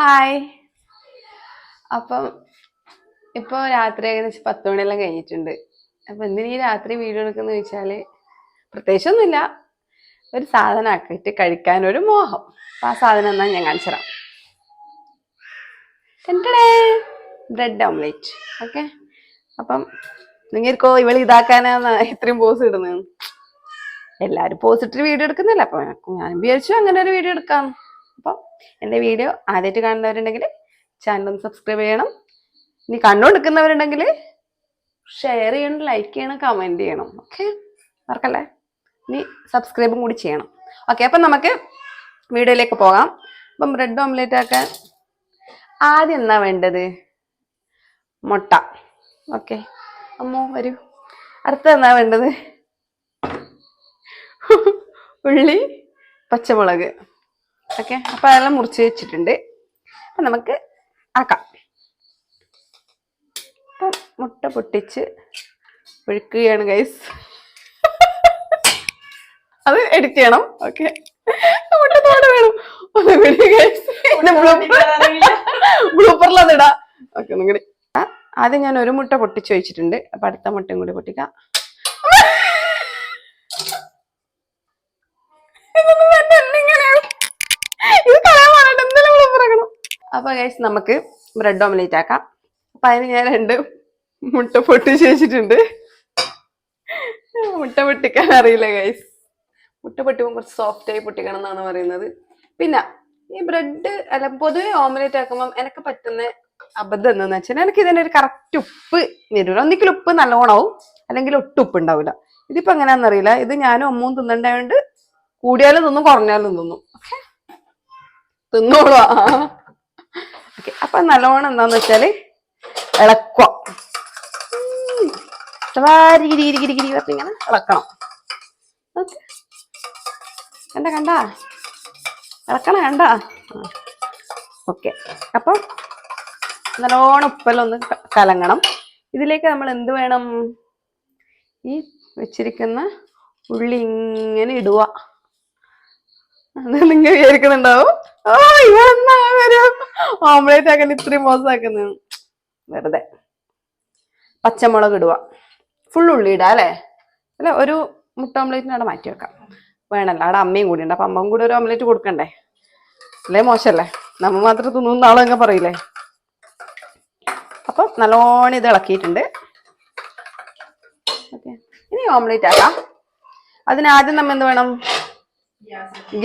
Hi. അപ്പം ഇപ്പോൾ രാത്രി ഏകദേശം 10 മണിയെല്ലാം കഴിഞ്ഞിട്ടുണ്ട്. അപ്പം എന്തിനീ രാത്രി വീഡിയോ എടുക്കുന്നത് ചോദിച്ചാൽ പ്രത്യേകിച്ചൊന്നുമില്ല, ഒരു സാധനം ആക്കിയിട്ട് കഴിക്കാൻ ഒരു മോഹം. അപ്പം ആ സാധനം എന്നാൽ ഞാൻ കാണിച്ചു തരാം. Bread omelette. ഓക്കെ, അപ്പം നിങ്ങൾക്കോ ഇവള് ഇതാക്കാനാണ് ഇത്രയും പോസ് ഇടുന്നത്. എല്ലാവരും പോസ് ഇട്ടിട്ട് വീഡിയോ എടുക്കുന്നില്ല, അപ്പം ഞാൻ വിചാരിച്ചു അങ്ങനെ ഒരു വീഡിയോ എടുക്കാം. അപ്പം എൻ്റെ വീഡിയോ ആദ്യമായിട്ട് കാണുന്നവരുണ്ടെങ്കിൽ ചാനൽ ഒന്ന് സബ്സ്ക്രൈബ് ചെയ്യണം. ഇനി കണ്ടുകൊടുക്കുന്നവരുണ്ടെങ്കിൽ ഷെയർ ചെയ്യണം, ലൈക്ക് ചെയ്യണം, കമൻറ്റ് ചെയ്യണം. ഓക്കെ, മറക്കല്ലേ. ഇനി സബ്സ്ക്രൈബും കൂടി ചെയ്യണം. ഓക്കെ, അപ്പം നമുക്ക് വീഡിയോയിലേക്ക് പോകാം. അപ്പം ബ്രെഡ് ഓംലേറ്റ് ആക്കാൻ ആദ്യം എന്നാ വേണ്ടത്? മുട്ട. ഓക്കെ, അമ്മോ വരൂ. അടുത്ത എന്നാ വേണ്ടത്? ഉള്ളി, പച്ചമുളക്. ഓക്കെ, അപ്പം അതെല്ലാം മുറിച്ച് വെച്ചിട്ടുണ്ട്. അപ്പം നമുക്ക് ആക്കാം. അപ്പം മുട്ട പൊട്ടിച്ച് ഒഴിക്കുകയാണ് ഗൈസ്. അത് എഡിറ്റ് ചെയ്യണം. ഓക്കെ, മുട്ടത്തോടെ വേണം. ബ്ലൂപ്പറിലത് ഇടാം. ഓക്കെ, ഒന്നുകൂടി. ആദ്യം ഞാൻ ഒരു മുട്ട പൊട്ടിച്ച് വെച്ചിട്ടുണ്ട്. അപ്പൊ അടുത്ത മുട്ടയും കൂടി പൊട്ടിക്കാം. അപ്പൊ ഗൈസ് നമുക്ക് ബ്രെഡ് ഓംലേറ്റ് ആക്കാം. അപ്പൊ അതിന് ഞാൻ 2 മുട്ട പൊട്ടിച്ച് വെച്ചിട്ടുണ്ട്. മുട്ട പൊട്ടിക്കാൻ അറിയില്ല ഗൈസ്. മുട്ട പൊട്ടിക്കുമ്പോൾ കുറച്ച് സോഫ്റ്റ് ആയി പൊട്ടിക്കണം എന്നാണ് പറയുന്നത്. പിന്നെ ഈ ബ്രെഡ് അല്ല, പൊതുവെ ഓംലേറ്റ് ആക്കുമ്പോൾ എനിക്ക് പറ്റുന്ന അബദ്ധം എന്താന്ന് വെച്ചാൽ എനിക്ക് ഇതിന്റെ ഒരു കറക്റ്റ് ഉപ്പ് വരില്ല. ഒന്നിക്കലും ഉപ്പ് നല്ലോണാവും, അല്ലെങ്കിൽ ഒട്ടും ഉപ്പ് ഉണ്ടാവില്ല. ഇതിപ്പോ എങ്ങനെയാണെന്നറിയില്ല. ഇത് ഞാനും അമ്മവും തിന്നണ്ടായോണ്ട് കൂടിയാലും തിന്നും കുറഞ്ഞാലും തിന്നും. ഓക്കെ, തിന്നോളൂ. ഓക്കെ, അപ്പൊ നല്ലോണം എന്താന്ന് വെച്ചാല് ഇളക്കുക. ഇങ്ങനെ ഇളക്കണം. ഓക്കെ, കണ്ട ഇളക്കണം, കണ്ട. ഓക്കെ, അപ്പം നല്ലോണം ഉപ്പെല്ലാം ഒന്ന് കലങ്ങണം. ഇതിലേക്ക് നമ്മൾ എന്ത് വേണം? ഈ വെച്ചിരിക്കുന്ന ഉള്ളി ഇങ്ങനെ ഇടുക. അത് നിങ്ങൾ വിചാരിക്കുന്നുണ്ടാവും, ഓംലേറ്റ് ആക്കാൻ ഇത്രയും മോശമാക്കുന്നത്. വെറുതെ. പച്ചമുളക് ഇടുക. ഫുൾ ഉള്ളി ഇടുക അല്ലേ? അല്ല, ഒരു മുട്ട ഓംലേറ്റിന് അവിടെ മാറ്റി വെക്കാം. വേണല്ലോ, അവിടെ അമ്മയും കൂടി ഉണ്ട്. അപ്പൊ അമ്മയും കൂടി ഒരു ഓംലേറ്റ് കൊടുക്കണ്ടേ? അല്ലേ മോശമല്ലേ? നമ്മ മാത്രം തിന്നുന്ന ആളെങ്ങ പറയില്ലേ? അപ്പൊ നല്ലോണം ഇത് ഇളക്കിയിട്ടുണ്ട്. ഓക്കെ, ഇനി ഓംലേറ്റ് ആക്കാം. അതിനാദ്യം നമ്മ എന്ത് വേണം?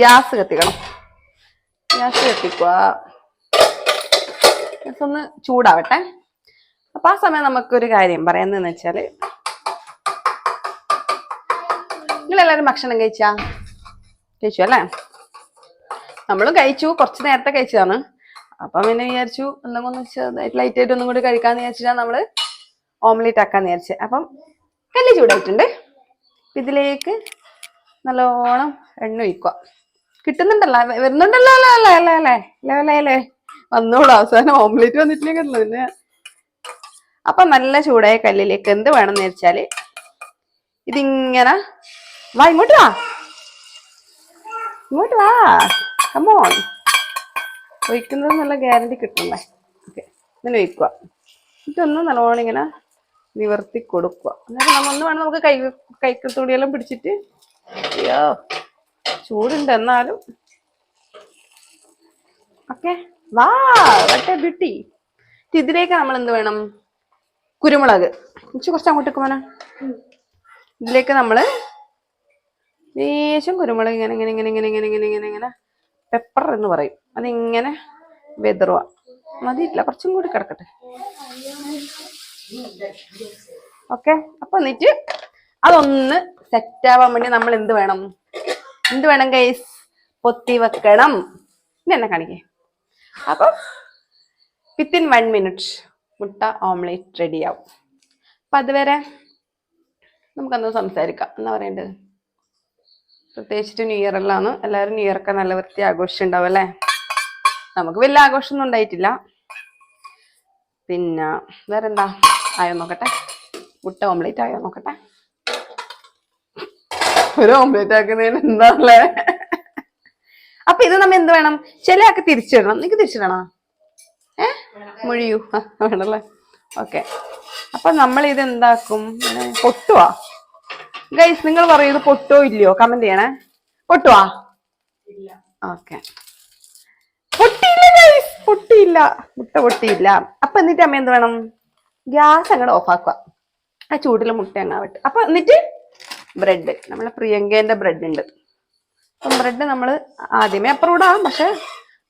ഗ്യാസ് കത്തിക്കണം. ഗ്യാസ് കത്തിക്കുക. ഗ്യാസ് ഒന്ന് ചൂടാവട്ടെ. അപ്പൊ ആ സമയം നമുക്കൊരു കാര്യം പറയാമെന്ന് വെച്ചാല്, നിങ്ങളെല്ലാവരും ഭക്ഷണം കഴിച്ചു അല്ലേ? നമ്മളും കഴിച്ചു, കുറച്ച് നേരത്തെ കഴിച്ചതാണ്. അപ്പം പിന്നെ വിചാരിച്ചു എന്തെങ്കിലും ഒന്ന് ലൈറ്റ് ആയിട്ട് ഒന്നും കൂടി കഴിക്കാന്ന് വിചാരിച്ചിട്ടാണ് നമ്മള് ഓംലേറ്റ് ആക്കാന്ന് വിചാരിച്ചത്. അപ്പം കല്ല് ചൂടായിട്ടുണ്ട്. ഇതിലേക്ക് നല്ലോണം എണ്ണ ഒഴിക്കുക. കിട്ടുന്നുണ്ടല്ലോ, വരുന്നുണ്ടല്ലോ. അല്ലേ വന്നോളൂ. അവസാനം ഓംലേറ്റ് വന്നിട്ടില്ലെങ്കിലോ പിന്നെ. അപ്പൊ നല്ല ചൂടായ കല്ലിലേക്ക് എന്ത് വേണമെന്ന് വെച്ചാല് ഇതിങ്ങനെ ഇങ്ങോട്ട് വാ കമോൺ. ഒഴിക്കുന്നത് നല്ല ഗ്യാരണ്ടി കിട്ടുന്നേ. ഓക്കെ, ഇങ്ങനെ ഒഴിക്കുക. ഇതൊന്ന് നല്ലോണം ഇങ്ങനെ നിവർത്തി കൊടുക്കുക. എന്നിട്ട് ഒന്ന് വേണം നമുക്ക് കൈക്കത്തൂടിയെല്ലാം പിടിച്ചിട്ട്. അയ്യോ ചൂടുണ്ട് എന്നാലും. ഓക്കെ, വാ വട്ടെ ബ്യൂട്ടി. ഇതിലേക്ക് നമ്മൾ എന്ത് വേണം? കുരുമുളക്. കുറച്ച് അങ്ങോട്ടേക്ക് പോനാ. ഇതിലേക്ക് നമ്മള് ലേശം കുരുമുളക് ഇങ്ങനെ ഇങ്ങനെ ഇങ്ങനെ ഇങ്ങനെ ഇങ്ങനെ ഇങ്ങനെ ഇങ്ങനെ ഇങ്ങനെ പെപ്പർ എന്ന് പറയും, അതിങ്ങനെ വെതറുക. മതിയില്ല, കുറച്ചും കൂടി കിടക്കട്ടെ. ഓക്കെ, അപ്പൊ എന്നിട്ട് അതൊന്ന് സെറ്റ് ആവാൻ വേണ്ടി നമ്മൾ എന്ത് വേണം ഗൈസ്? പൊത്തി വെക്കണം. ഇനി എന്നെ കാണിക്കേ. അപ്പൊ വിത്തിൻ 1 minute മുട്ട ഓംലേറ്റ് റെഡിയാവും. അപ്പൊ അതുവരെ നമുക്കൊന്ന് സംസാരിക്കാം. എന്നാ പറയേണ്ടത്? പ്രത്യേകിച്ചിട്ട് ന്യൂ ഇയർ എല്ലാമാണ്. എല്ലാവരും ന്യൂ ഇയർ ഒക്കെ നല്ല വൃത്തി ആഘോഷിച്ചുണ്ടാവും അല്ലേ? നമുക്ക് വലിയ ആഘോഷമൊന്നും ഉണ്ടായിട്ടില്ല. പിന്നെ വേറെന്താ ആയോ നോക്കട്ടെ. മുട്ട ഓംലേറ്റ് ആയോ നോക്കട്ടെ. ഒരു ഓംലേറ്റ് ആക്കുന്നതിന് എന്താ? അപ്പൊ ഇത് നമ്മ എന്ത് വേണം? ചില ആൾക്ക് തിരിച്ചിടണം. നിനക്ക് തിരിച്ചിടണോ? മുഴിയൂ വേണല്ലേ. ഓക്കെ, അപ്പൊ നമ്മൾ ഇത് എന്താക്കും? പൊട്ടുവാ ഗൈസ്? നിങ്ങൾ പറയൂ, ഇത് പൊട്ടോ ഇല്ലയോ? കമന്റ് ചെയ്യണേ. പൊട്ടുവാ? ഓക്കെ, പൊട്ടിയില്ല ഗൈസ്, പൊട്ടിയില്ല, മുട്ട പൊട്ടിയില്ല. അപ്പൊ എന്നിട്ട് അമ്മ എന്ത് വേണം? ഗ്യാസ് അങ്ങോട്ട് ഓഫ് ആക്കുക. ആ ചൂടിലെ മുട്ട അങ്ങാവട്ടെ. അപ്പൊ എന്നിട്ട് ബ്രെഡ്, നമ്മളെ പ്രിയങ്കേന്റെ ബ്രെഡ് ഉണ്ട്. അപ്പം ബ്രെഡ് നമ്മൾ ആദ്യമേ അപ്പുറം ഇടാം, പക്ഷെ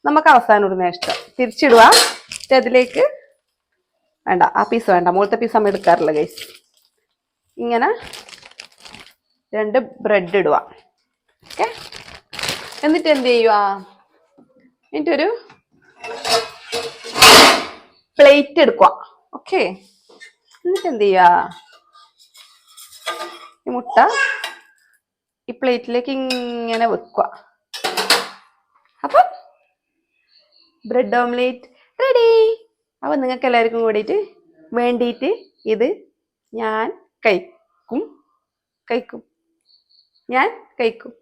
നമുക്ക് അവസാനം ഇടുന്ന ഇഷ്ടം. തിരിച്ചിടുക. അതിലേക്ക് വേണ്ട, ആ പീസ് വേണ്ട, മുകളിലത്തെ പീസ് നമ്മൾ എടുക്കാറില്ല ഗൈസ്. ഇങ്ങനെ 2 ബ്രെഡ് ഇടുക. ഓക്കെ, എന്നിട്ട് എന്ത് ചെയ്യുക? എന്നിട്ടൊരു പ്ലേറ്റ് എടുക്കുക. ഓക്കെ, എന്നിട്ട് എന്ത് ചെയ്യുക? ഈ മുട്ട ഈ പ്ലേറ്റിലേക്ക് ഇങ്ങനെ വെക്കുക. അപ്പം ബ്രെഡ് ഓംലേറ്റ് റെഡി. അപ്പൊ നിങ്ങൾക്ക് എല്ലാവർക്കും വേണ്ടിയിട്ട് ഇത് ഞാൻ കഴിക്കും. ഞാൻ കഴിക്കും.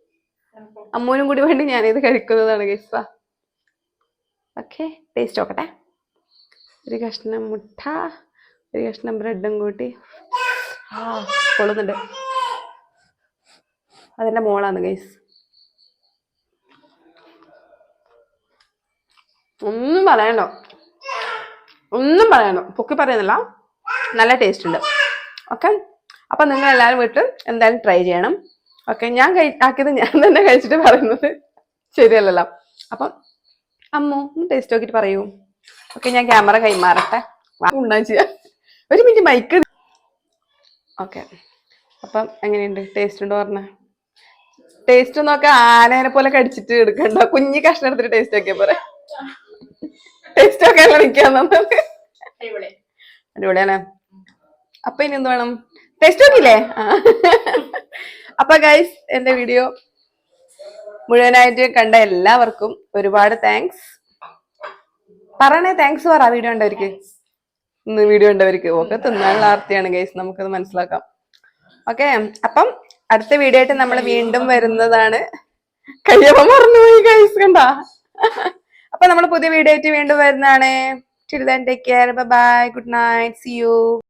അമ്മൂനും കൂടി വേണ്ടി ഞാനിത് കഴിക്കുന്നതാണ് ഗൈസ്. ഓക്കെ, ടേസ്റ്റ് നോക്കട്ടെ. ഒരു കഷ്ണം മുട്ട, ഒരു കഷ്ണം ബ്രെഡും കൂട്ടി. കൊള്ളുന്നുണ്ട്. അതെന്റെ മോളാണ് ഗൈസ്. ഒന്നും പറയണ്ടോ, പൊക്കി പറയുന്നില്ല, നല്ല ടേസ്റ്റ് ഉണ്ട്. ഓക്കെ, അപ്പൊ നിങ്ങൾ എല്ലാവരും വീട്ടിൽ എന്തായാലും ട്രൈ ചെയ്യണം. ഓക്കെ, ഞാൻ ആക്കിയത് ഞാൻ തന്നെ കഴിച്ചിട്ട് പറയുന്നത് ശരിയല്ലല്ലോ. അപ്പം അമ്മു ടേസ്റ്റ് നോക്കിയിട്ട് പറയൂ. ഓക്കെ, ഞാൻ ക്യാമറ കൈമാറട്ടെ. ഉണ്ടാകും ചെയ്യാം. ഒരു മിനിറ്റ് മൈക്ക്. ഓക്കെ, അപ്പം എങ്ങനെയുണ്ട്? ടേസ്റ്റ് ഉണ്ടോ പറഞ്ഞ? ടേസ്റ്റ് നോക്ക ആനേനെ പോലെ കടിച്ചിട്ട് എടുക്കണ്ട, കുഞ്ഞി കഷ്ണം എടുത്തിട്ട് ടേസ്റ്റ് നോക്കിയാ പോരെ. ടേസ്റ്റ് ഒക്കെ കളിക്കാന്നത് അടിപൊളിയാണ്. അപ്പൊ ഇനി എന്ത് വേണം? ടേസ്റ്റ് നോക്കിയില്ലേ? അപ്പൊ ഗൈസ്, എന്റെ വീഡിയോ മുഴുവനായിട്ട് കണ്ട എല്ലാവർക്കും ഒരുപാട് താങ്ക്സ്. പറയണേ, താങ്ക്സ് പറ വീഡിയോ ഉണ്ടവർക്ക്. ഇന്ന് വീഡിയോ ഉണ്ടവർക്ക് ഒക്കെ തിന്നാനുള്ള ആർത്തിയാണ് ഗൈസ്, നമുക്കത് മനസ്സിലാക്കാം. ഓക്കെ, അപ്പം അടുത്ത വീഡിയോ ആയിട്ട് നമ്മൾ വീണ്ടും വരുന്നതാണ്. കയ്യപ്പം മറന്നുപോയി ഗൈസ്, കണ്ട. അപ്പൊ നമ്മൾ പുതിയ വീഡിയോ ആയിട്ട് വീണ്ടും വരുന്നതാണ്. Till then, take care. Bye bye. Good night. See you.